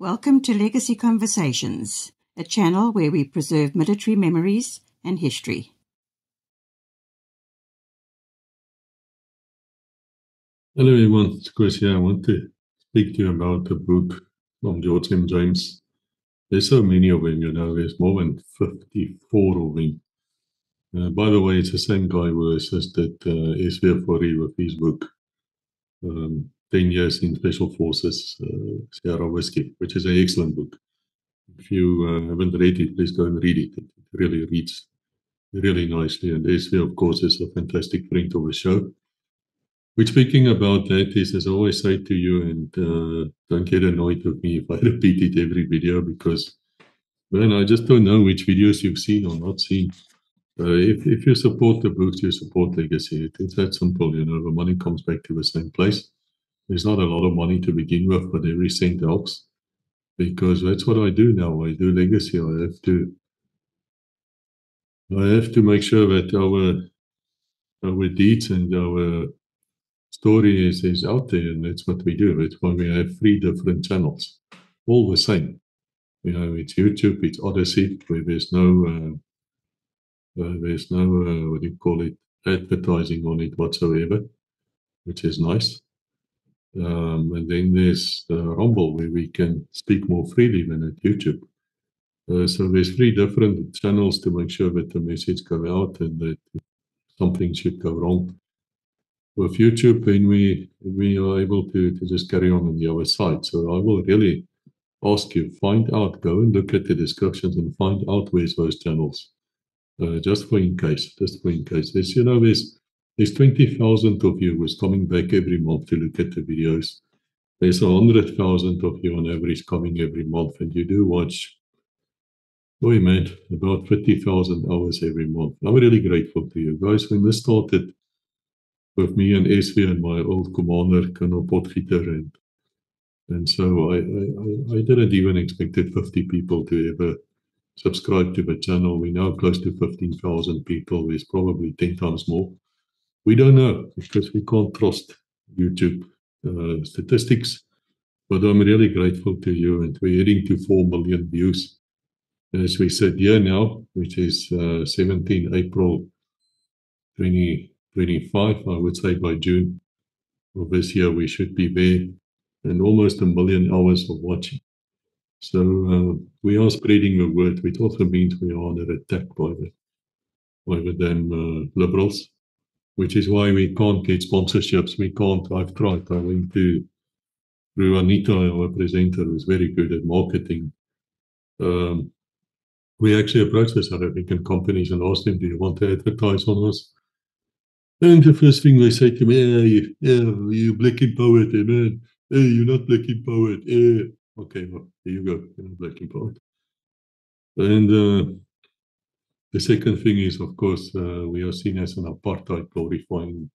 Welcome to Legacy Conversations, a channel where we preserve military memories and history. Hello everyone, it's Chris here. I want to speak to you about a book from George M. James. There's so many of them, there's more than 54 of them. By the way, it's the same guy who assisted SVF4E with his book, 10 Years in Special Forces, Sierra Whiskey, which is an excellent book. If you haven't read it, please go and read it. It really reads really nicely. And SV, of course, is a fantastic friend of the show. Which, speaking about that, is as I always say to you, and don't get annoyed with me if I repeat it every video, because, man, I just don't know which videos you've seen or not seen. If you support the books, you support Legacy. It's that simple, the money comes back to the same place. There's not a lot of money to begin with, but every cent helps, because that's what I do now. I do Legacy. I have to make sure that our deeds and our story is out there, and that's what we do. That's why we have 3 different channels, all the same. It's YouTube, it's Odyssey, where there's no what do you call it, advertising on it whatsoever, which is nice. And then there's Rumble, where we can speak more freely than at YouTube. So there's 3 different channels to make sure that the message goes out and that something should go wrong with YouTube, and we are able to just carry on the other side. So I will really ask you, go and look at the descriptions and find out where's those channels. Just in case. There's 20,000 of you who's coming back every month to look at the videos. There's 100,000 of you on average coming every month, and you do watch, about 50,000 hours every month. I'm really grateful to you guys. When this started with me and SV and my old commander, Colonel Potgieter, and so I didn't even expect 50 people to ever subscribe to the channel. We're now close to 15,000 people. There's probably 10 times more. We don't know, because we can't trust YouTube statistics, but I'm really grateful to you, and we're heading to 4 million views. As we said here now, which is 17 April 2025, I would say by June of this year, we should be there, and almost 1 million hours of watching. So we are spreading the word, which also means we are under attack by the damn liberals, which is why we can't get sponsorships. We can't. I've tried. I went through Anita, our presenter, who's very good at marketing. We actually approached the South African companies and asked them, do you want to advertise on us? And the first thing they say to me, you're black empowered, man. Hey, you're not black empowered. Okay, well, there you go. You're not black empowered. And the second thing is, of course, we are seen as an apartheid glorifying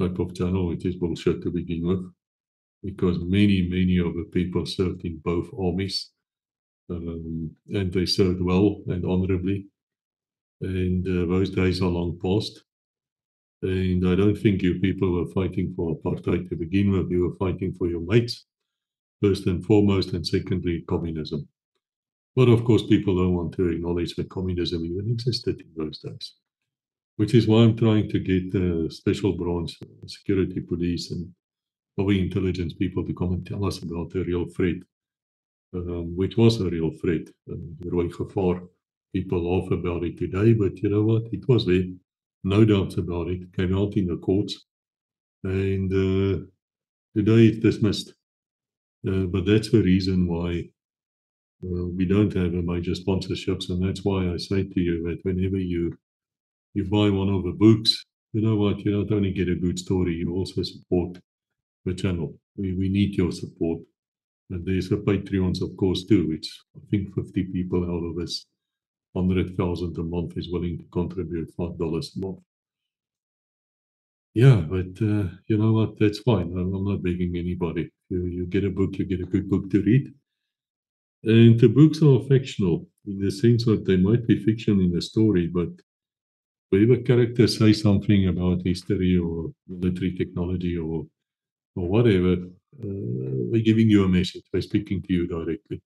type of channel, which is bullshit to begin with, because many of the people served in both armies, and they served well and honorably, and those days are long past. And I don't think you people were fighting for apartheid to begin with. You were fighting for your mates, first and foremost, and secondly, communism. But of course, people don't want to acknowledge that communism even existed in those days, which is why I'm trying to get special branch, security police, and other intelligence people to come and tell us about the real threat, which was a real threat. Rooi gevaar. People laugh about it today, but you know what? It was there. No doubts about it. Came out in the courts, and today it's dismissed. But that's the reason why we don't have a major sponsorships, and that's why I say to you that whenever you buy one of the books, you know what? You not only get a good story, you also support the channel. We need your support. And there's the Patreons, of course, too, which I think 50 people out of this 100,000 a month is willing to contribute $5 a month. Yeah, but you know what? That's fine. I'm not begging anybody. You get a book, you get a good book to read. And the books are fictional in the sense that they might be fiction in the story, but whenever characters say something about history or military technology or whatever, We're giving you a message. We're speaking to you directly.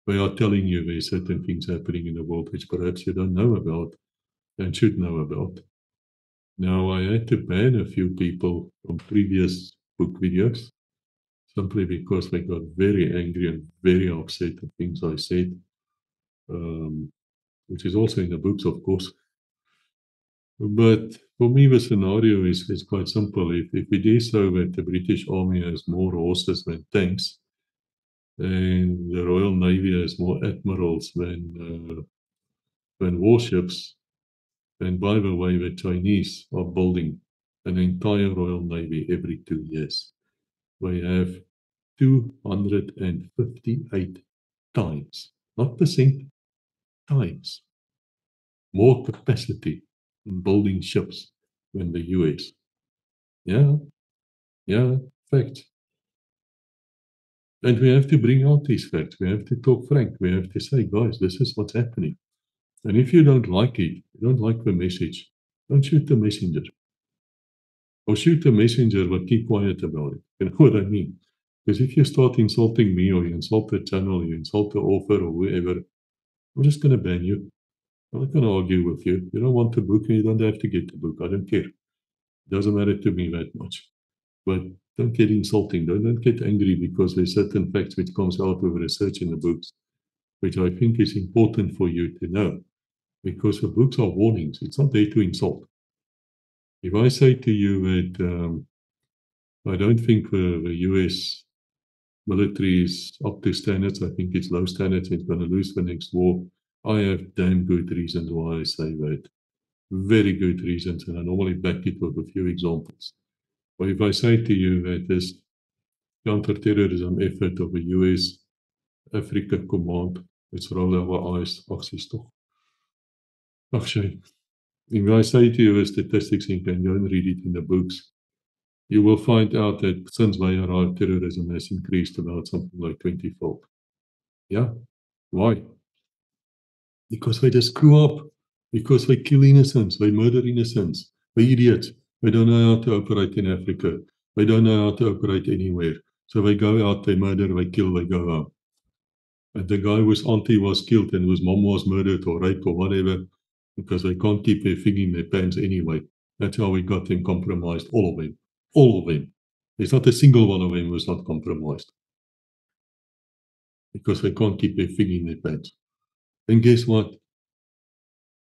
We are telling you there's certain things happening in the world which perhaps you don't know about and should know about. Now, I had to ban a few people from previous book videos simply because they got very angry and very upset at things I said, which is also in the books, of course. But for me, the scenario is quite simple. If it is so that the British Army has more horses than tanks, and the Royal Navy has more admirals than warships, and by the way, the Chinese are building an entire Royal Navy every 2 years. They have 258 times, not percent, times more capacity in building ships than the US. Yeah, facts. And we have to bring out these facts. We have to talk frank. We have to say, guys, this is what's happening. And if you don't like it, you don't like the message, don't shoot the messenger. Or shoot the messenger, but keep quiet about it. You know what I mean? Because if you start insulting me or you insult the channel, you insult the author or whoever, I'm just going to ban you. I'm not going to argue with you. You don't want the book, and you don't have to get the book. I don't care. It doesn't matter to me that much. But don't get insulting. Don't get angry because there's certain facts which comes out of research in the books, which I think is important for you to know. Because the books are warnings. It's not there to insult. If I say to you that I don't think the US military is up to standards, I think it's low standards, it's going to lose the next war, I have damn good reasons why I say that. Very good reasons, and I normally back it with a few examples. But if I say to you that this counterterrorism effort of the US Africa Command, let's roll our eyes, acties toch. Ach, shame. If I say to you the statistics, you can go and read it in the books, you will find out that since they arrived, terrorism has increased about something like 20-fold. Yeah? Why? Because they just screw up. Because they kill innocents. They murder innocents. They're idiots. They don't know how to operate in Africa. They don't know how to operate anywhere. So they go out, they murder, they kill, they go home. And the guy whose auntie was killed and whose mom was murdered or raped or whatever, because they can't keep their thing in their pants anyway. That's how we got them compromised, all of them. All of them. There's not a single one of them who was not compromised. Because they can't keep their thing in their pants. And guess what?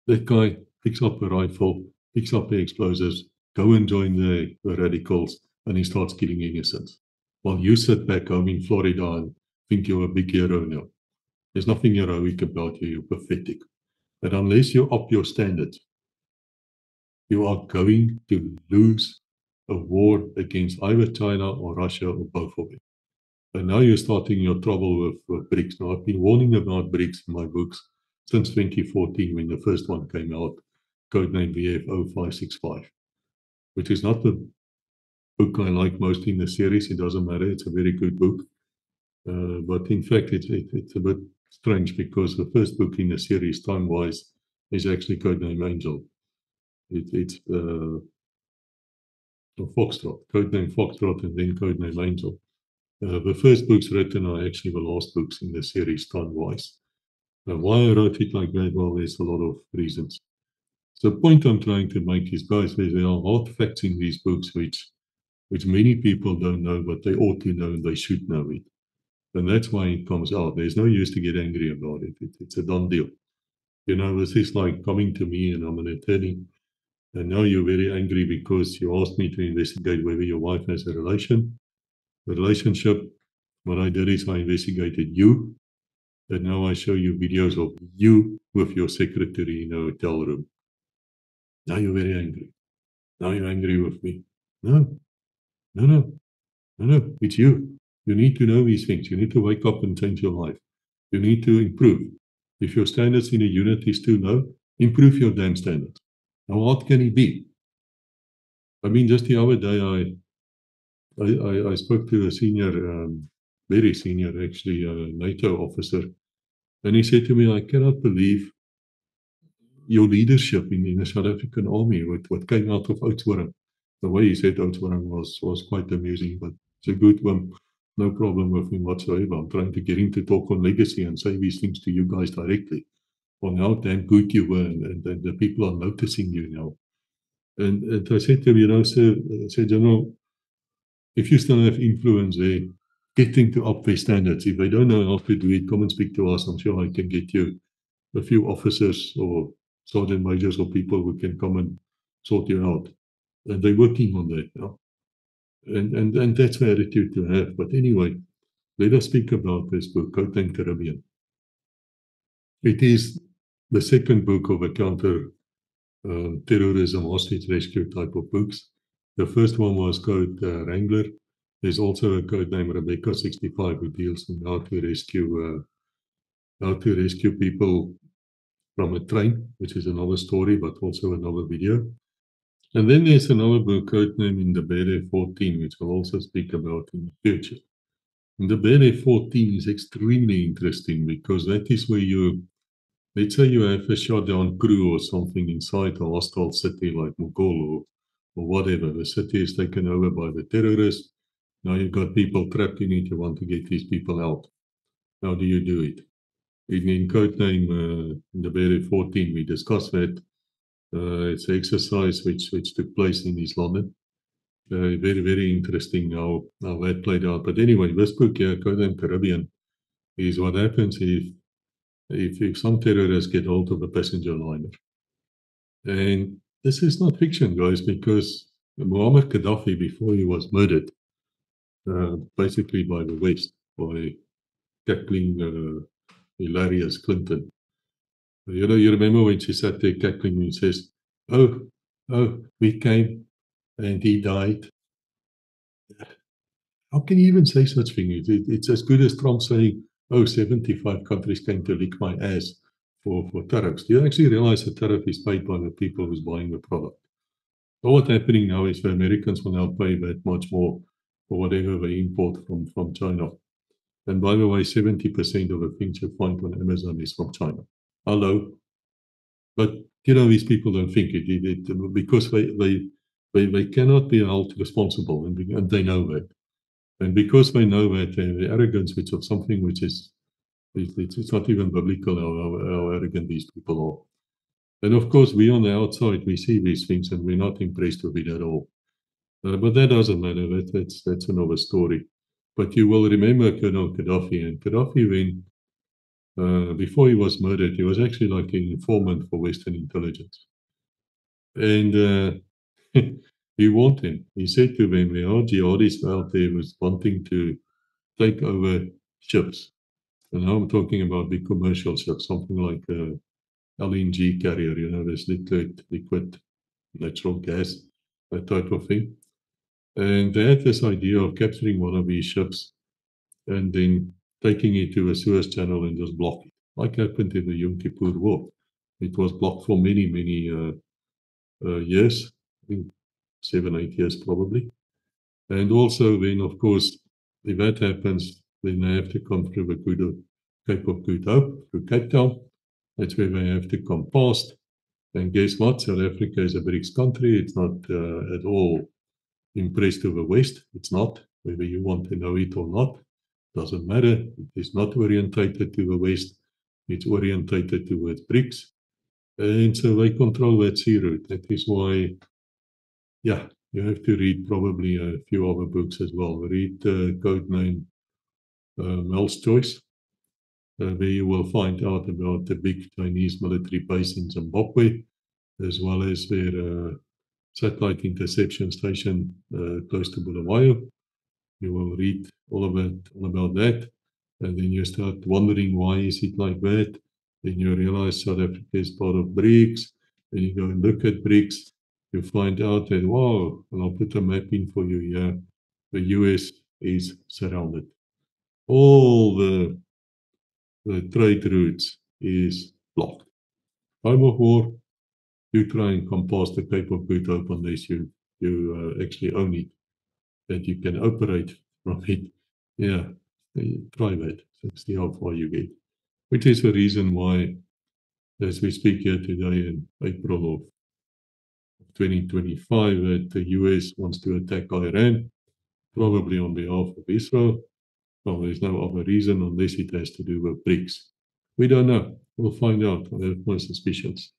That guy picks up a rifle, picks up the explosives, go and join the radicals, and he starts killing innocents. While you sit back home in Florida and think you're a big hero now. There's nothing heroic about you, you're pathetic. But unless you up your standards, you are going to lose a war against either China or Russia or both of them. And now you're starting your trouble with BRICS. Now, I've been warning about BRICS in my books since 2014 when the first one came out, codename VF0565, which is not the book I like most in the series. It doesn't matter. It's a very good book. But in fact, it's a bit strange because the first book in the series, time-wise, is actually codename Angel. It's Foxtrot, codename Foxtrot, and then codename Angel. The first books written are actually the last books in the series, time-wise. Why I wrote it like that? Well, there's a lot of reasons. So the point I'm trying to make is, guys, there are hard facts in these books which many people don't know, but they ought to know and they should know it. And that's why it comes out. There's no use to get angry about it. It's a done deal. You know, this is like coming to me and I'm an attorney. And now you're very angry because you asked me to investigate whether your wife has a relationship. What I did is I investigated you. And now I show you videos of you with your secretary in a hotel room. Now you're very angry. Now you're angry with me. No. It's you. You need to know these things. You need to wake up and change your life. You need to improve. If your standards in a unit is too low, improve your damn standards. How hard can it be? I mean, just the other day, I spoke to a senior, very senior, actually, NATO officer, and he said to me, I cannot believe your leadership in the South African army, what came out of Oudtshoorn. The way he said Oudtshoorn was quite amusing, but it's a good one. No problem with him whatsoever. I'm trying to get him to talk on legacy and say these things to you guys directly on how damn good you were, and the people are noticing you now. And I said to him, you know, sir, I said, you know, if you still have influence there, get them to up their standards. If they don't know how to do it, come and speak to us. I'm sure I can get you a few officers or sergeant majors or people who can come and sort you out. And they're working on that now. And that's the attitude to have. But anyway, let us speak about this book, Codename Caribbean. It is the second book of a counter terrorism hostage rescue type of books. The first one was Code Wrangler. There's also a code named Rebecca 65 who deals with how to rescue people from a train, which is another story, but also another video. And then there's another book, codename Ndebele 14, which I'll also speak about in the future. Ndebele 14 is extremely interesting because that is where you, let's say you have a shutdown crew or something inside a hostile city like Mogolo or whatever. The city is taken over by the terrorists. Now you've got people trapped in it. You want to get these people out. How do you do it? In codename Ndebele 14, we discussed that. It's an exercise which took place in East London. Very, very interesting how that played out. But anyway, this book here, Codename Caribbean, is what happens if some terrorists get hold of a passenger liner. And this is not fiction, guys, because Muammar Gaddafi, before he was murdered, basically by the West, by cackling hilarious Clinton. You know, you remember when she sat there cackling and says, oh, we came and he died. How can you even say such thing? It's as good as Trump saying, 75 countries came to lick my ass for tariffs. Do you actually realize the tariff is paid by the people who's buying the product? So what's happening now is the Americans will now pay that much more for whatever they import from China. And by the way, 70% of the things you find on Amazon is from China. Hello. But, you know, these people don't think it because they cannot be held responsible, and they know that. And because they know that the arrogance, which of something which is, it's not even biblical how arrogant these people are. And of course, we on the outside, we see these things and we're not impressed with it at all. But that doesn't matter. That's another story. But you will remember Colonel Gaddafi. And Gaddafi, when before he was murdered, he was actually like an informant for Western intelligence. And he warned him. He said to them, there are jihadists out there who's wanting to take over ships. And now I'm talking about big commercial ships, something like a LNG carrier, you know, this liquid natural gas, that type of thing. And they had this idea of capturing one of these ships and then taking it to a Suez Channel and just block it, like happened in the Yom Kippur War. It was blocked for many, many years, I think 7, 8 years probably. And also then, of course, if that happens, then they have to come through the Cape of Good Hope, through Cape Town. That's where they have to come past. And guess what? South Africa is a BRICS country. It's not at all impressed with the West. It's not, whether you want to know it or not. Doesn't matter. It is not orientated to the West. It's orientated towards BRICS. And so they control that sea route. That is why, yeah, you have to read probably a few other books as well. Read Codename Mel's Choice. Where you will find out about the big Chinese military base in Zimbabwe, as well as their satellite interception station close to Bulawayo. You will read all about that, and then you start wondering why is it like that. Then you realize South Africa is part of BRICS. Then you go and look at BRICS. You find out that, wow, and I'll put a map in for you here. The US is surrounded. All the trade routes is blocked. Time of war, you try and come past the Cape of Good Hope unless you actually own it, that you can operate from it. Yeah, try that. See how far you get. Which is the reason why, as we speak here today in April of 2025, that the US wants to attack Iran, probably on behalf of Israel. Well, there's no other reason unless it has to do with BRICS. We don't know. We'll find out. I have my suspicions.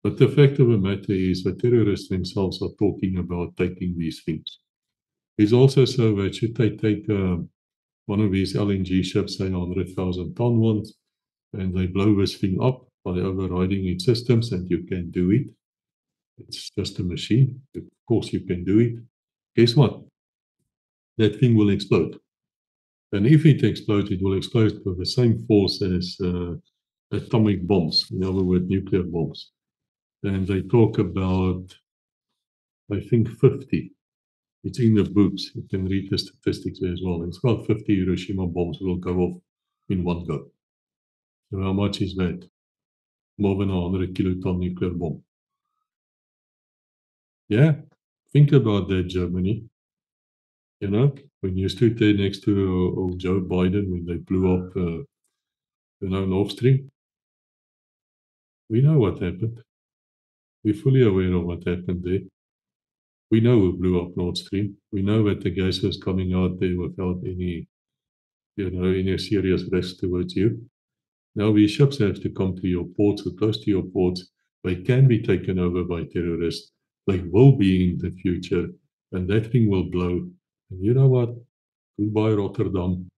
But the fact of the matter is the terrorists themselves are talking about taking these things. It's also so that should they take one of these LNG ships, say 100,000 ton ones, and they blow this thing up by overriding its systems, and you can do it. It's just a machine. Of course, you can do it. Guess what? That thing will explode. And if it explodes, it will explode with the same force as atomic bombs, in other words, nuclear bombs. And they talk about, I think, 50. It's in the books. You can read the statistics there as well. It's about 50 Hiroshima bombs will go off in one go. So how much is that? More than 100 kiloton nuclear bomb. Yeah, think about that, Germany. You know, when you stood there next to old Joe Biden when they blew up, Nord Stream, we know what happened. We're fully aware of what happened there. We know who blew up Nord Stream. We know that the gas was coming out there without any serious risk towards you. Now these ships have to come to your ports or close to your ports. They can be taken over by terrorists. They will be in the future, and that thing will blow. And you know what? Goodbye, Rotterdam.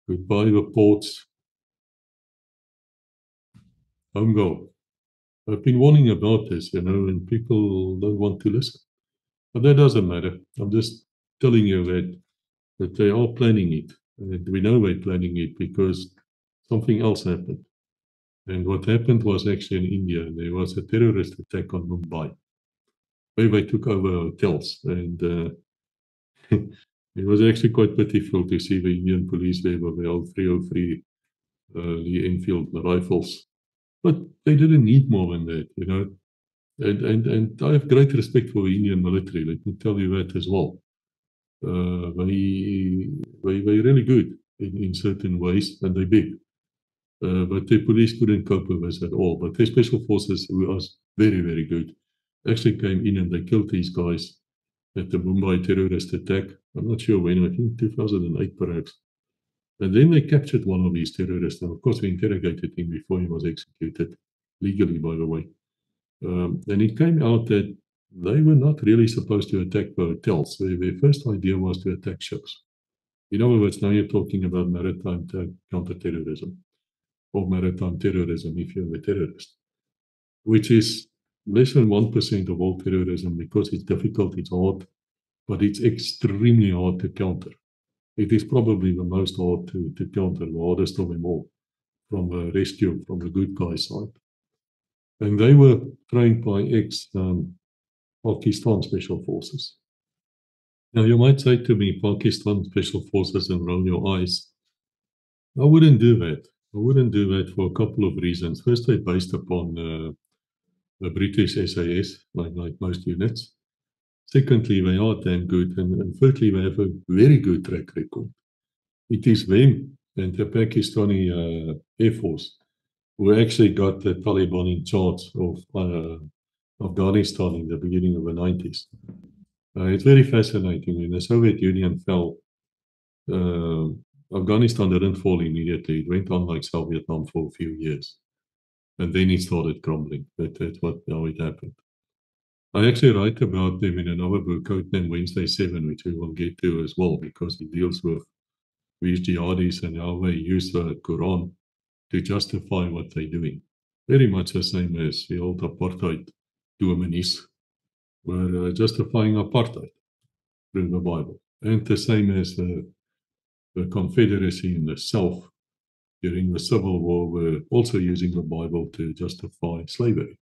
Goodbye, the ports. Home go. I've been warning about this, and people don't want to listen. But that doesn't matter. I'm just telling you that they are planning it. And we know they're planning it because something else happened. And what happened was actually in India. There was a terrorist attack on Mumbai, where they took over hotels. And it was actually quite pitiful to see the Indian police there with the old 303 Lee Enfield rifles. But they didn't need more than that. And I have great respect for the Indian military. Let me tell you that as well. They're really good in certain ways, and they're big. But the police couldn't cope with this at all. But the special forces, who are very, very good, actually came in and they killed these guys at the Mumbai terrorist attack. I'm not sure when, I think 2008 perhaps. And then they captured one of these terrorists. And of course, we interrogated him before he was executed, legally, by the way. And it came out that they were not really supposed to attack the hotels. Their first idea was to attack ships. In other words, now you're talking about maritime counterterrorism, or maritime terrorism if you're a terrorist, which is less than 1% of all terrorism because it's difficult, it's hard, but it's extremely hard to counter. It is probably the most hard to counter, the hardest of them all, from a rescue, from the good guy side. And they were trained by Pakistan Special Forces. Now, you might say to me, Pakistan Special Forces, and roll your eyes. I wouldn't do that. I wouldn't do that for a couple of reasons. First, they're based upon the British SAS, like most units. Secondly, they are damn good. And thirdly, they have a very good track record. It is them and the Pakistani Air Force who actually got the Taliban in charge of Afghanistan in the beginning of the 90s. It's very fascinating. When the Soviet Union fell, Afghanistan didn't fall immediately. It went on like South Vietnam for a few years. And then it started crumbling. That's how it happened. I actually write about them in another book, codenamed Wednesday 7, which we will get to as well, because it deals with these jihadis and how they use the Quran to justify what they're doing. Very much the same as the old apartheid dominees were justifying apartheid through the Bible. And the same as the Confederacy in the South during the Civil War were also using the Bible to justify slavery.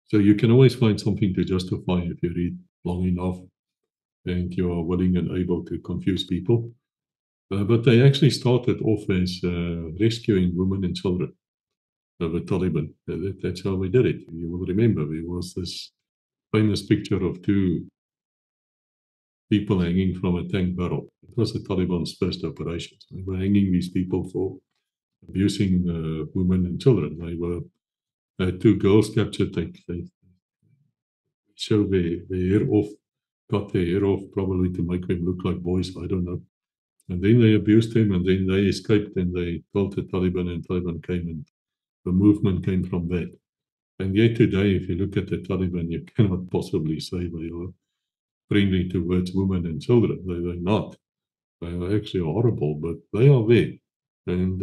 So you can always find something to justify if you read long enough and you are willing and able to confuse people. But they actually started off as rescuing women and children of the Taliban. That's how they did it. You will remember there was this famous picture of two people hanging from a tank barrel. It was the Taliban's first operations. They were hanging these people for abusing women and children. They were two girls captured. They show their hair off, cut their hair off, probably to make them look like boys. I don't know. And then they abused them, and then they escaped, and they told the Taliban, and Taliban came, and the movement came from that. And yet today, if you look at the Taliban, you cannot possibly say they are friendly towards women and children. They're not. They are actually horrible, but they are there. And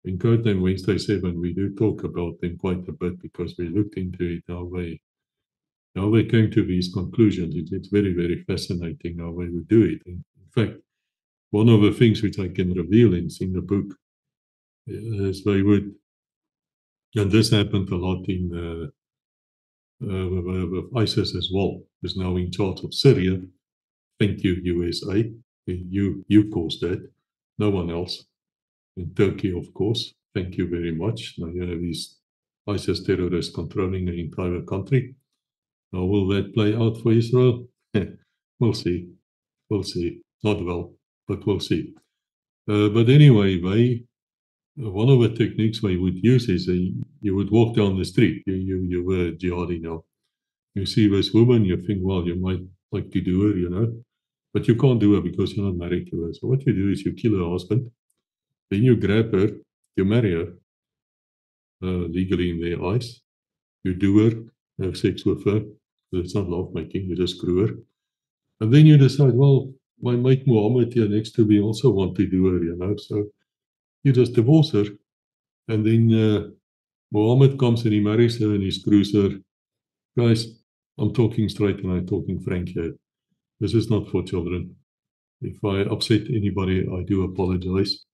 in Codename Wednesday 7, we do talk about them quite a bit because we looked into it, how they came to these conclusions. It's very, very fascinating how they would do it. In fact, one of the things which I can reveal in the book is they would, and this happened a lot in with ISIS as well, is now in charge of Syria. Thank you, USA. You caused that, no one else. In Turkey, of course. Thank you very much. Now you have these ISIS terrorists controlling an entire country. Now, will that play out for Israel? We'll see. We'll see. Not well, but we'll see. But anyway, one of the techniques they would use is you would walk down the street. You were jihadi now. You see this woman, you think, well, you might like to do her, but you can't do her because you're not married to her. So what you do is you kill her husband, then you grab her, you marry her, legally in their eyes. You do her, have sex with her. It's not love making, you just screw her. And then you decide, well, my mate Muhammad here next to me also want to do her, so you just divorce her. And then Muhammad comes and he marries her and he screws her. Guys, I'm talking straight and I'm talking frank here. This is not for children. If I upset anybody, I do apologize.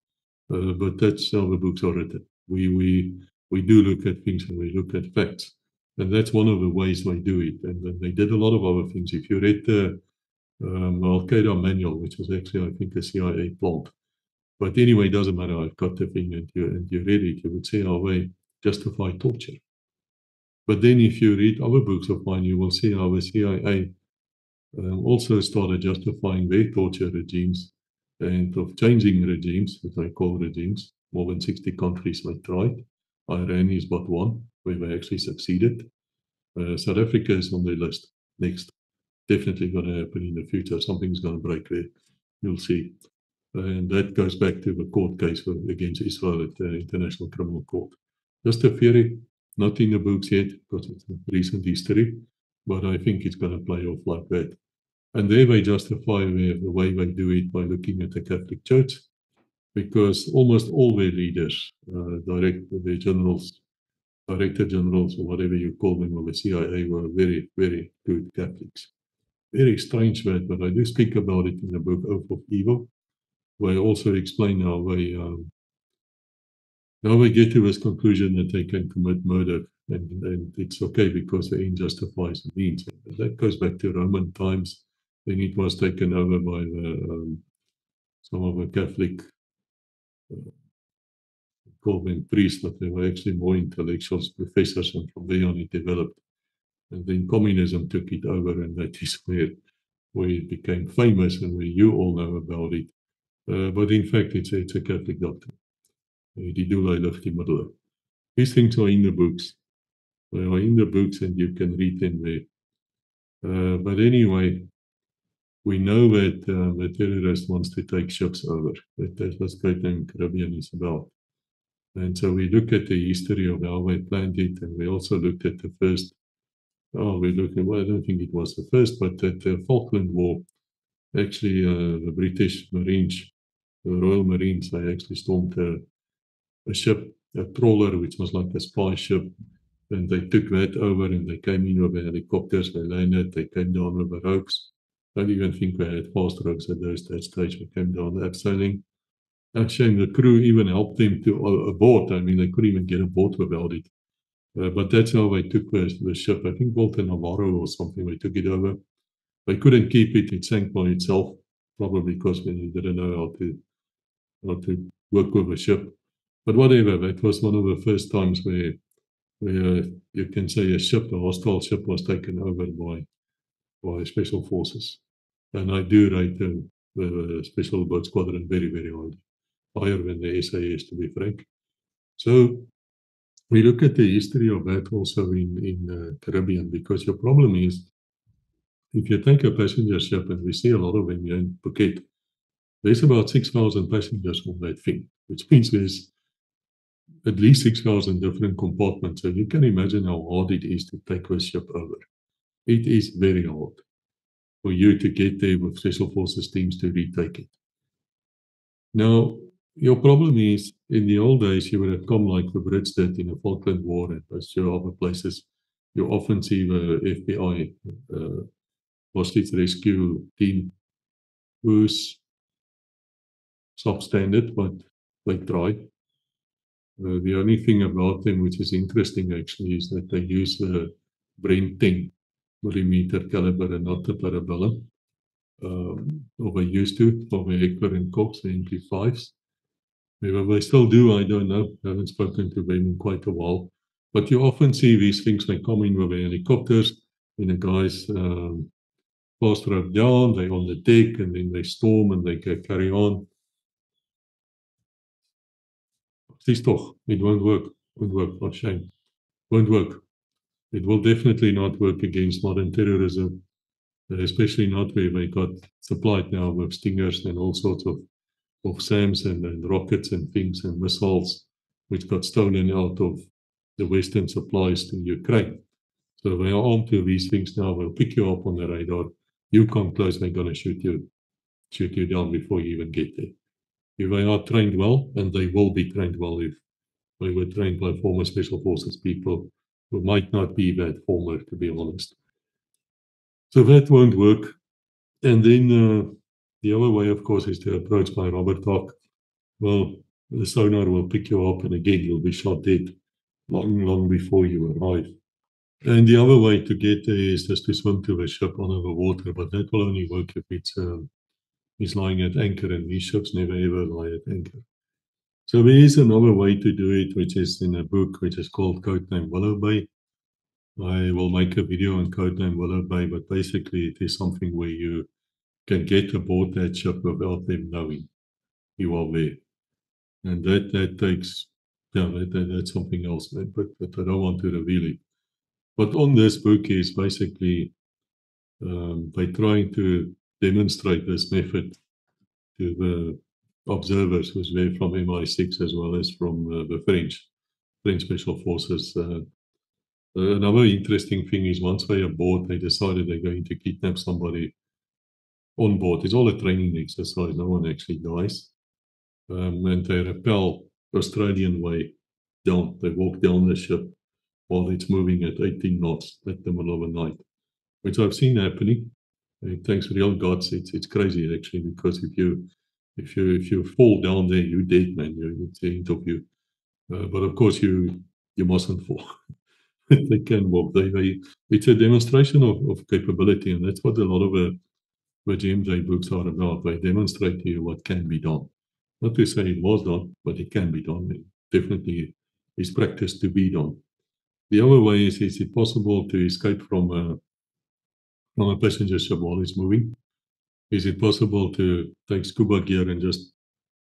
But that's how the books are written. We do look at things and we look at facts. And that's one of the ways they do it. And they did a lot of other things. If you read the Al-Qaeda manual, which was actually, I think, a CIA plant. But anyway, it doesn't matter. I've got the thing and you read it. You would see how they justify torture. But then if you read other books of mine, you will see how the CIA also started justifying their torture regimes and of changing regimes, that I call regimes. More than 60 countries they tried. Iran is but one where they actually succeeded. South Africa is on the list next. Definitely going to happen in the future. Something's going to break there. You'll see. And that goes back to the court case against Israel at the International Criminal Court. Just a theory, not in the books yet, because it's a recent history, but I think it's going to play off like that. And there they justify the way they do it by looking at the Catholic Church, because almost all their leaders, their generals, director generals, or whatever you call them, of the CIA, were very, very good Catholics. Very strange word, but I do speak about it in the book Oath of Evil, where I also explain how they get to this conclusion that they can commit murder, and it's okay because the end justifies the means. That goes back to Roman times. Then it was taken over by some of the Catholic, call them priests, but they were actually more intellectuals, professors, and from there on it developed. And then communism took it over, and that is where it became famous and where you all know about it. But in fact, it's a Catholic doctrine. Die doel heilig die middel. These things are in the books. They are in the books and you can read them there. But anyway, we know that the terrorist wants to take ships over. That's what Codename Caribbean is about. And so we look at the history of how they planned it, and we also looked at the first, I don't think it was the first, but at the Falkland War, actually the British Marines, the Royal Marines, they actually stormed a ship, a trawler, which was like a spy ship. And they took that over and they came in with the helicopters, they landed, they came down with the ropes. I don't even think they had fast ropes at that stage. They came down abseiling. Actually, the crew even helped them to aboard. I mean, they couldn't even get aboard without it. But that's how they took the ship. I think Walter Navarro or something, they took it over. They couldn't keep it, it sank by itself, probably because they didn't know how to work with a ship. But whatever, that was one of the first times where you can say a hostile ship was taken over by special forces. And I do rate the Special Boat Squadron very, very highly, higher than the SAS, to be frank. So we look at the history of that also in Caribbean, because your problem is, if you take a passenger ship, and we see a lot of them here in Phuket, there's about 6,000 passengers on that thing, which means there's at least 6,000 different compartments. So you can imagine how hard it is to take this ship over. It is very hard for you to get there with Special Forces teams to retake it. Now, your problem is, in the old days, you would have come like the Brits did in the Falkland War and those other places. You often see the FBI, hostage rescue team, who's substandard, but they try. The only thing about them, which is interesting actually, is that they use the Brent 10 millimeter caliber and not the Parabellum. Or they used to, for the Heckler and Koch, the MP5s. Whether they still do, I don't know. I haven't spoken to them in quite a while. But you often see these things, they come in with the helicopters, and the guys fast rope down, they're on the deck, and then they storm and they carry on. Please toch, it won't work. Won't work, for shame. Won't work. It will definitely not work against modern terrorism, especially not where they got supplied now with Stingers and all sorts of SAMs and rockets and things and missiles, which got stolen out of the Western supplies to Ukraine. So they are armed to these things now. They'll pick you up on the radar. You come close, they're going to shoot you down before you even get there. If they are trained well, and they will be trained well if they were trained by former Special Forces people who might not be that former, to be honest. So that won't work. And then the other way, of course, is to approach by Robert Hawk. Well, the sonar will pick you up, and again, you'll be shot dead long before you arrive. And the other way to get there is just to swim to the ship under the water, but that will only work if it's lying at anchor, and these ships never ever lie at anchor. So there is another way to do it, which is in a book which is called Codename Willow Bay. I will make a video on Codename Willow Bay, but basically it is something where you can get aboard that ship without them knowing you are there. And that takes, that's something else, but I don't want to reveal it. But on this book is basically by trying to demonstrate this method to the observers who's there from MI6 as well as from the French Special Forces. Another interesting thing is once they're aboard, they decided they're going to kidnap somebody on board. It's all a training exercise. No one actually dies. And they rappel Australian way down. They walk down the ship while it's moving at 18 knots at the middle of the night, which I've seen happening. It takes real guts. It's crazy actually, because if you fall down there, you're dead, man. It's the end of you. But of course, you mustn't fall. They can walk. It's a demonstration of capability, and that's what a lot of the GMJ books are about. They demonstrate to you what can be done. Not to say it was done, but it can be done. It definitely is practiced to be done. The other way is it possible to escape from a passenger ship while it's moving? Is it possible to take scuba gear and just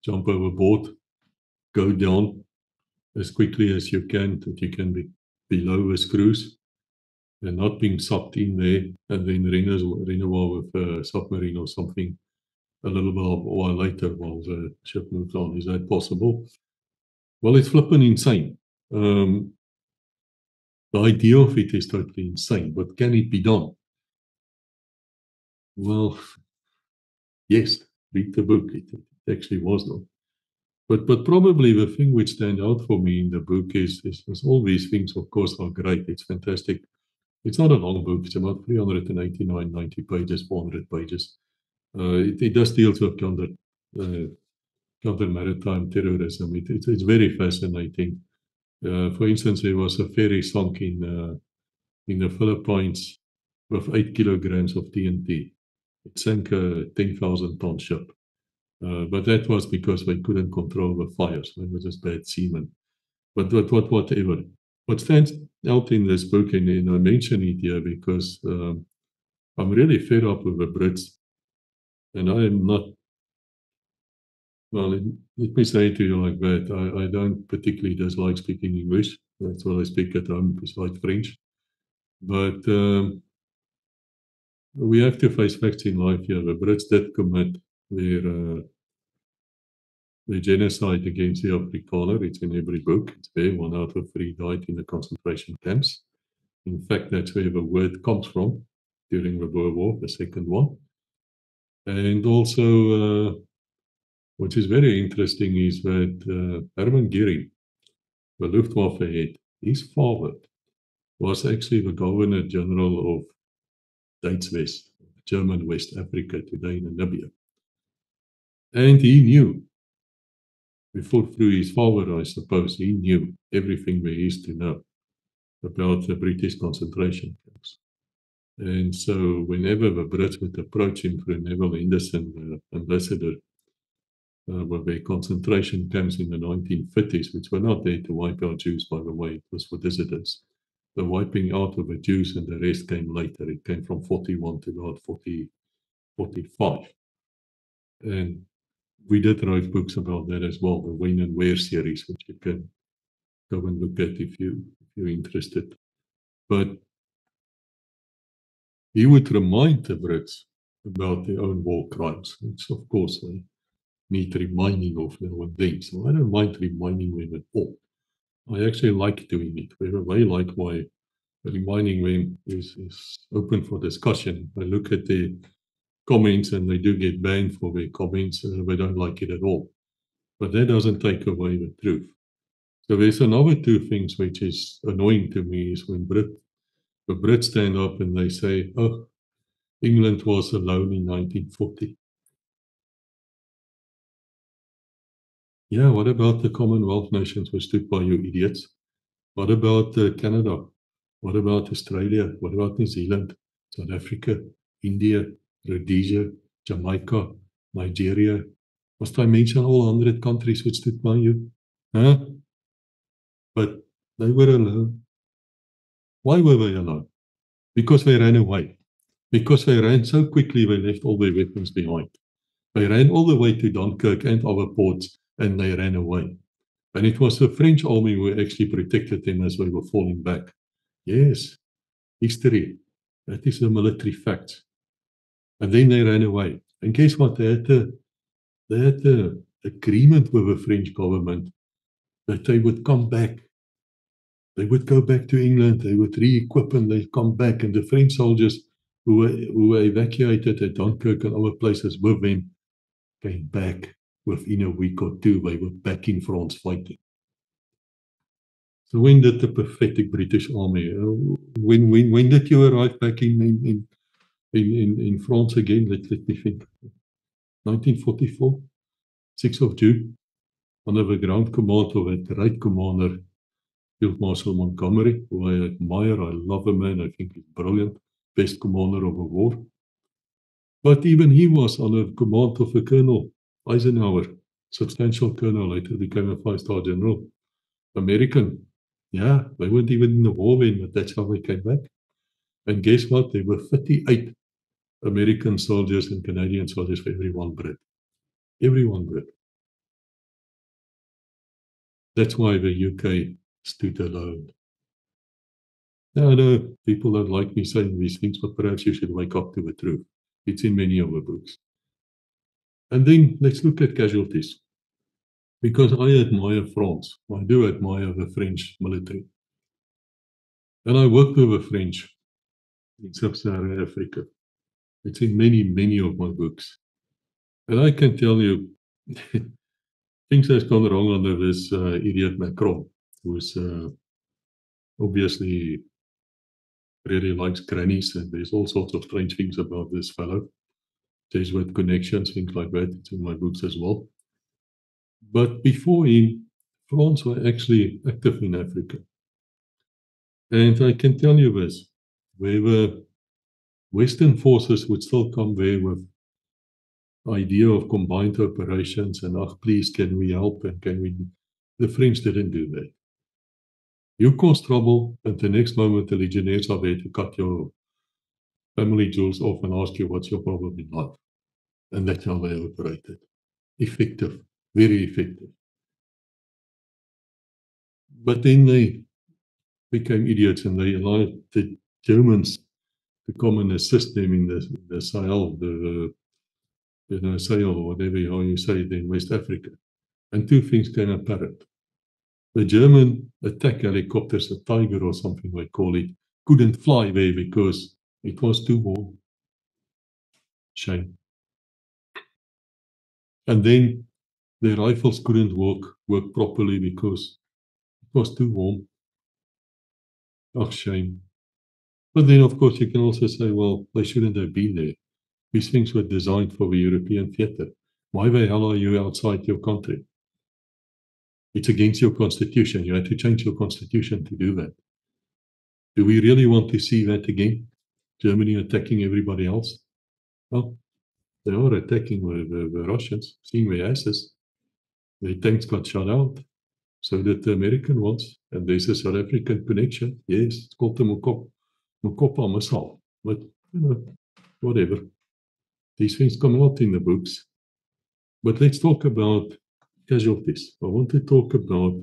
jump overboard, go down as quickly as you can, that you can be below the screws and not being sucked in there, and then run away with a submarine or something a little bit while later while the ship moves on? Is that possible? Well, it's flipping insane. The idea of it is totally insane, but can it be done? Well, yes, read the book. It actually was done. But probably the thing which stand out for me in the book is all these things, of course, are great. It's fantastic. It's not a long book. It's about 389, 90 pages, 400 pages. It does deal with counter maritime terrorism. It's very fascinating. For instance, there was a ferry sunk in the Philippines with 8 kilograms of TNT. It sank a 10,000-ton ship. But that was because they couldn't control the fires. They were just bad seamen. But whatever. What stands out in this book, and I mention it here because I'm really fed up with the Brits. And I am not, well, let me say it to you like that. I don't particularly dislike speaking English. That's what I speak at home, besides French. But we have to face facts in life here. The Brits did commit their the genocide against the Afrikaner. It's in every book. It's there. 1 out of 3 died in the concentration camps. In fact, that's where the word comes from during the Boer War, the second one. And also, what is very interesting is that Hermann Göring, the Luftwaffe head, his father was actually the Governor General of Duits West, German West Africa, today Namibia. And he knew, before through his father, I suppose, he knew everything there is to know about the British concentration camps. And so whenever the Brits would approach him through Neville Henderson, the ambassador, with their concentration camps in the 1950s, which were not there to wipe out Jews, by the way, it was for dissidents. The wiping out of the Jews and the rest came later. It came from 41 to about 45. And we did write books about that as well, the When and Where series, which you can go and look at if you're interested. But he would remind the Brits about their own war crimes, which of course they need reminding of now and then. So I don't mind reminding them at all. I actually like doing it. Whether they like why reminding them is open for discussion. I look at their comments and they do get banned for their comments. They don't like it at all. But that doesn't take away the truth. So there's another two things which is annoying to me is when the Brits stand up and they say, oh, England was alone in 1940. Yeah, what about the Commonwealth nations who stood by you idiots? What about Canada? What about Australia? What about New Zealand, South Africa, India, Rhodesia, Jamaica, Nigeria? Was I mention all 100 countries which stood by you? Huh? But they were alone. Why were they alone? Because they ran away. Because they ran so quickly, they left all their weapons behind. They ran all the way to Dunkirk and other ports, and they ran away. And it was the French army who actually protected them as they were falling back. Yes, history. That is the military fact. And then they ran away. And guess what? They had the agreement with the French government that they would come back. They would go back to England. They would re-equip and they'd come back. And the French soldiers who were evacuated at Dunkirk and other places with them came back within a week or two. They were back in France fighting. So when did the pathetic British army? When did you arrive back in France again? Let me think. 1944, 6th of June, under the ground command of a great commander, Field Marshal Montgomery, who I admire. I love him, man. I think he's brilliant, best commander of a war. But even he was under command of a Colonel Eisenhower, substantial colonel, later became a 5-star general, American. Yeah, they weren't even in the war then, but that's how they came back. And guess what? There were 38 American soldiers and Canadian soldiers for every one Brit. Every one Brit. That's why the UK stood alone. Now, I know people don't like me saying these things, but perhaps you should wake up to the truth. It's in many of the books. And then let's look at casualties. Because I admire France. I do admire the French military. And I worked with the French in Sub-Saharan Africa. It's in many, many of my books. And I can tell you, things have gone wrong under this idiot Macron, who's obviously really likes grannies, and there's all sorts of strange things about this fellow. Jesuit connections, things like that. It's in my books as well. But before him, France were actually active in Africa. And I can tell you this, where the Western forces would still come there with idea of combined operations and, oh, please, can we help and can we... The French didn't do that. You cause trouble, and the next moment the legionnaires are there to cut your family jewels off and ask you what's your problem in life. And that's how they operated. Effective, very effective. But then they became idiots and they allowed the Germans to come and assist them in the Sahel, Sahel, or whatever how you say it in West Africa. And two things came apparent. The German attack helicopters, a Tiger or something they call it, couldn't fly there because it was too warm. Shame. And then the rifles couldn't work properly because it was too warm. Oh, shame. But then, of course, you can also say, well, they shouldn't have been there. These things were designed for the European theatre. Why the hell are you outside your country? It's against your constitution. You had to change your constitution to do that. Do we really want to see that again? Germany attacking everybody else? Well, they are attacking the Russians, seeing their asses. Their tanks got shot out. So did the American ones. And there's a South African connection. Yes, it's called the Mokoppa missile. But, whatever. These things come out in the books. But let's talk about casualties. I want to talk about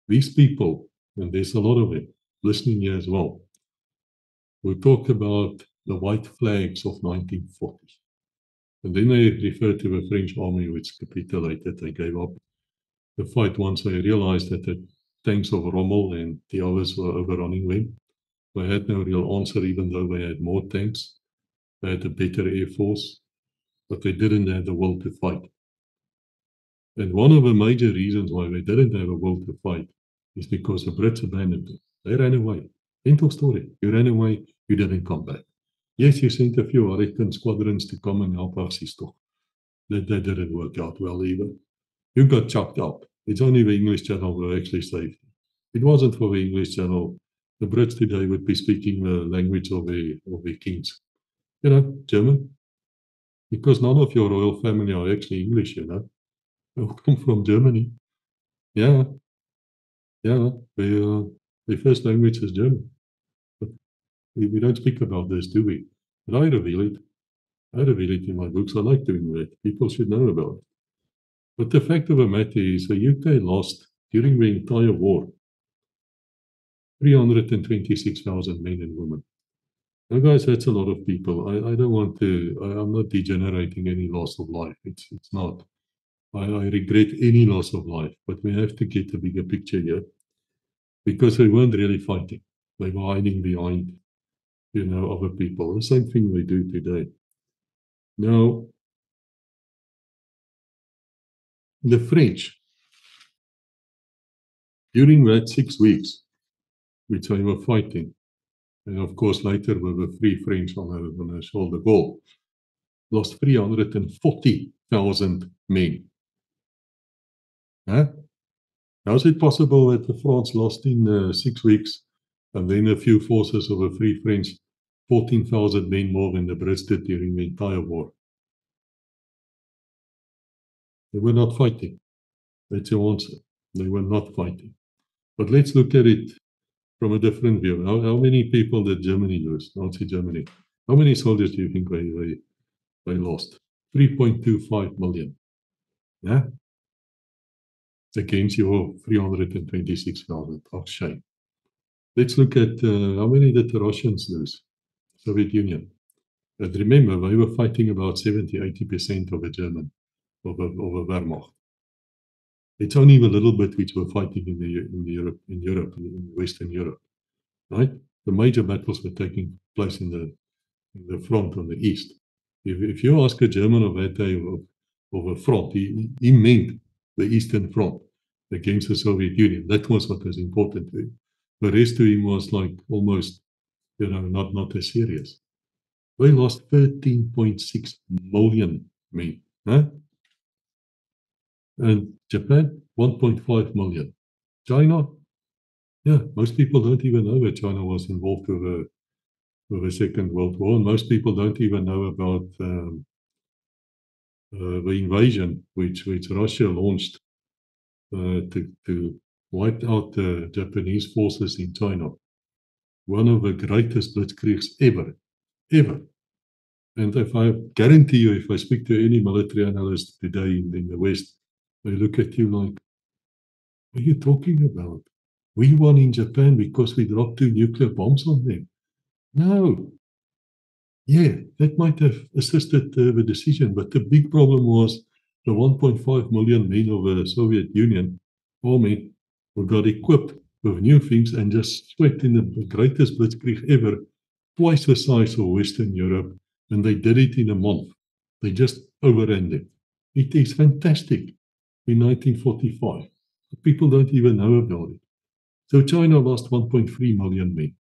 these people, and there's a lot of them listening here as well. We talk about the white flags of 1940. And then they refer to the French army, which capitulated. They gave up the fight once they realized that the tanks of Rommel and the others were overrunning them. They had no real answer, even though they had more tanks. They had a better air force, but they didn't have the will to fight. And one of the major reasons why they didn't have a will to fight is because the Brits abandoned them. They ran away. End of story. You ran away, you didn't come back. Yes, you sent a few Hurricane squadrons to come and help us, that didn't work out well either. You got chucked out. It's only the English Channel who actually saved you. If it wasn't for the English Channel, the Brits today would be speaking the language of the kings. German. Because none of your royal family are actually English, They come from Germany. Yeah. Their first language is German. But we don't speak about this, do we? But I reveal it. In my books. I like doing that. People should know about it. But the fact of the matter is, the UK lost, during the entire war, 326,000 men and women. Now, guys, that's a lot of people. I don't want to, I'm not degenerating any loss of life. It's not. I regret any loss of life, but we have to get a bigger picture here. Because they weren't really fighting. They were hiding behind, other people. The same thing they do today. Now, the French, during that 6 weeks, which they were fighting, and of course later with the Free French on the Charles de Gaulle, lost 340,000 men. Huh? How is it possible that the France lost in 6 weeks, and then a few forces of the Free French, 14,000 men more than the Brits did during the entire war? They were not fighting. That's your answer. They were not fighting. But let's look at it from a different view. How many people did Germany lose? Nazi Germany. How many soldiers do you think they lost? 3.25 million. Yeah? Against your 326,000. Oh, shame. Let's look at how many did the Russians lose? Soviet Union. But remember, they were fighting about 70-80% of the German, of a Wehrmacht. It's only a little bit which were fighting in Western Europe, right? The major battles were taking place in the front on the east. If you ask a German of that day of a front, he meant the Eastern Front against the Soviet Union. That was what was important to him. The rest to him was like almost, not as serious. They lost 13.6 million men. Huh? And Japan, 1.5 million. China, most people don't even know that China was involved with the Second World War. And most people don't even know about the invasion which Russia launched to wipe out the Japanese forces in China. One of the greatest blitzkriegs ever. And if I guarantee you, if I speak to any military analyst today in the West, they look at you like, what are you talking about? We won in Japan because we dropped 2 nuclear bombs on them. No. Yeah, that might have assisted the decision, but the big problem was the 1.5 million men of the Soviet Union army who got equipped with new things and just swept in the greatest blitzkrieg ever, twice the size of Western Europe, and they did it in a month. They just overran it. It is fantastic in 1945. People don't even know about it. So China lost 1.3 million men.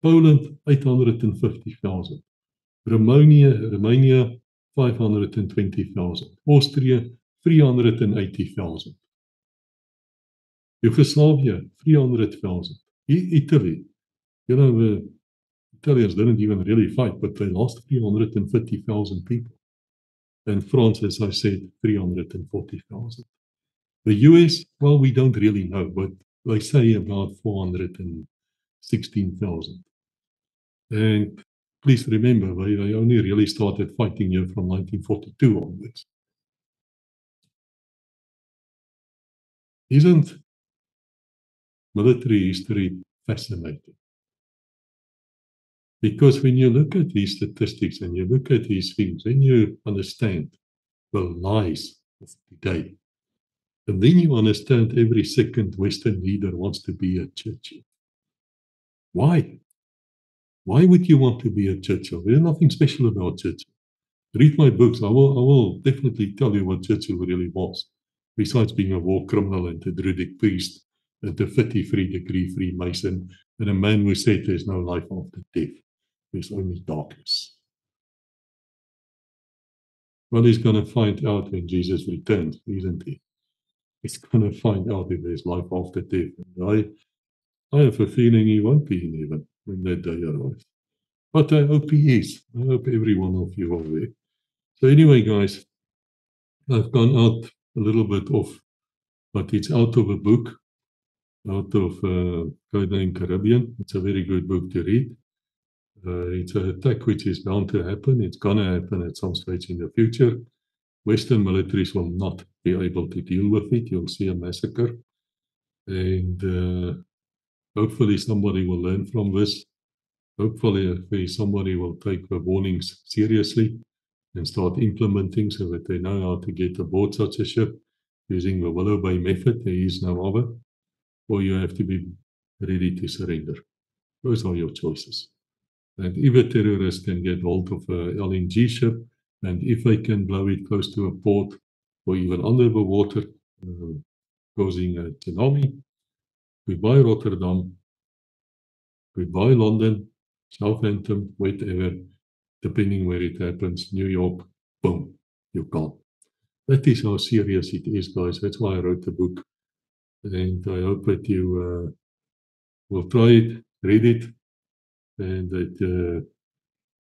Poland, 850,000. Romania, 520,000. Austria, 380,000. Yugoslavia, 300,000. Italy, the Italians didn't even really fight, but they lost 350,000 people. And France, as I said, 340,000. The US, well, we don't really know, but they say about 416,000. And please remember, they only really started fighting here from 1942 onwards. Isn't military history fascinating? Because when you look at these statistics and you look at these things, then you understand the lies of today. And then you understand every second Western leader wants to be a Churchill. Why? Why would you want to be a Churchill? There's nothing special about Churchill. Read my books. I will definitely tell you what Churchill really was. Besides being a war criminal and a Druidic priest and a 53-degree Freemason and a man who said there's no life after death. There's only darkness. Well, he's going to find out when Jesus returns, isn't he? He's going to find out if there's life after death. And I have a feeling he won't be in heaven when that day arrives. But I hope he is. I hope every one of you are there. So anyway, guys, I've gone out a little bit off, but it's out of a book, out of Codename Caribbean. It's a very good book to read. It's an attack which is bound to happen. It's going to happen at some stage in the future. Western militaries will not be able to deal with it. You'll see a massacre. And hopefully somebody will learn from this. Hopefully somebody will take the warnings seriously and start implementing so that they know how to get aboard such a ship using the Willow Bay method. There is no other. Or you have to be ready to surrender. Those are your choices. And if a terrorist can get hold of a LNG ship, and if they can blow it close to a port or even under the water, causing a tsunami, goodbye Rotterdam, goodbye London, Southampton, whatever, depending where it happens, New York, boom, you're gone. That is how serious it is, guys. That's why I wrote the book. And I hope that you will try it, read it, and that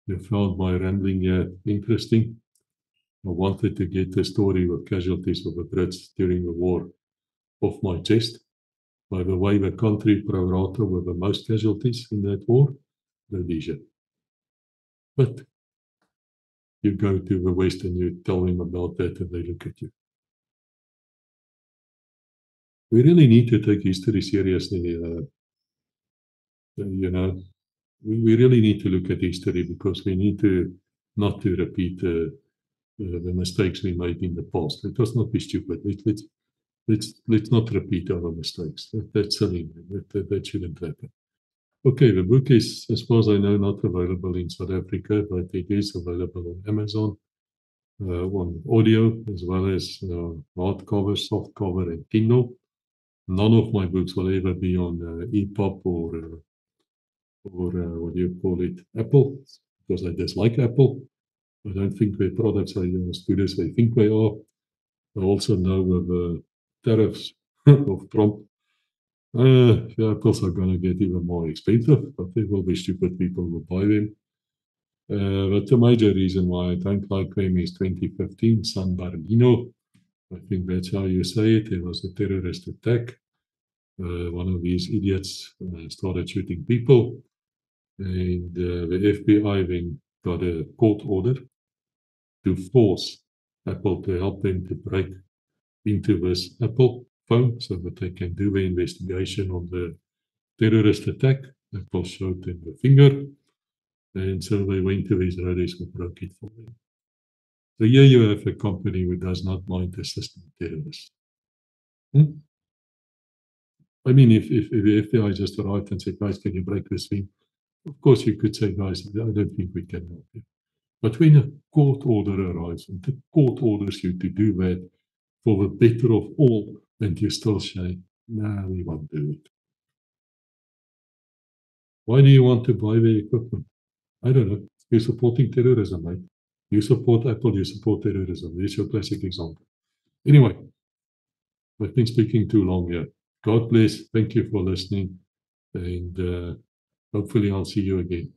you found my rambling here interesting. I wanted to get the story of casualties of the Brits during the war off my chest. By the way, the country pro rata with the most casualties in that war, Rhodesia. But you go to the West and you tell them about that and they look at you. We really need to take history seriously. We really need to look at history because we need to not to repeat the mistakes we made in the past. Let us not be stupid. Let's not repeat our mistakes. That's silly. That shouldn't happen. Okay, the book is, as far as I know, not available in South Africa, but it is available on Amazon, on audio, as well as hardcover, softcover, and Kindle. None of my books will ever be on EPUB or what do you call it, Apple, because I dislike Apple. I don't think their products are as good as they think they are. I also know with the tariffs of Trump, the Apples are going to get even more expensive, but there will be stupid people who buy them. But the major reason why I don't like them is 2015, San Bernardino. I think that's how you say it. There was a terrorist attack. One of these idiots started shooting people. And the FBI then got a court order to force Apple to help them to break into this Apple phone so that they can do the investigation on the terrorist attack. Apple showed them the finger, and so they went to the Israelis who broke it for them. So here you have a company who does not mind assisting terrorists. I mean, if the FBI just arrived and said, guys, can you break this thing? Of course, you could say, guys, I don't think we can help you. But when a court order arrives and the court orders you to do that for the better of all, and you still say, no, we won't do it. Why do you want to buy the equipment? I don't know. You're supporting terrorism, mate. You support Apple, you support terrorism. There's your classic example. Anyway, I've been speaking too long here. God bless. Thank you for listening. And hopefully I'll see you again.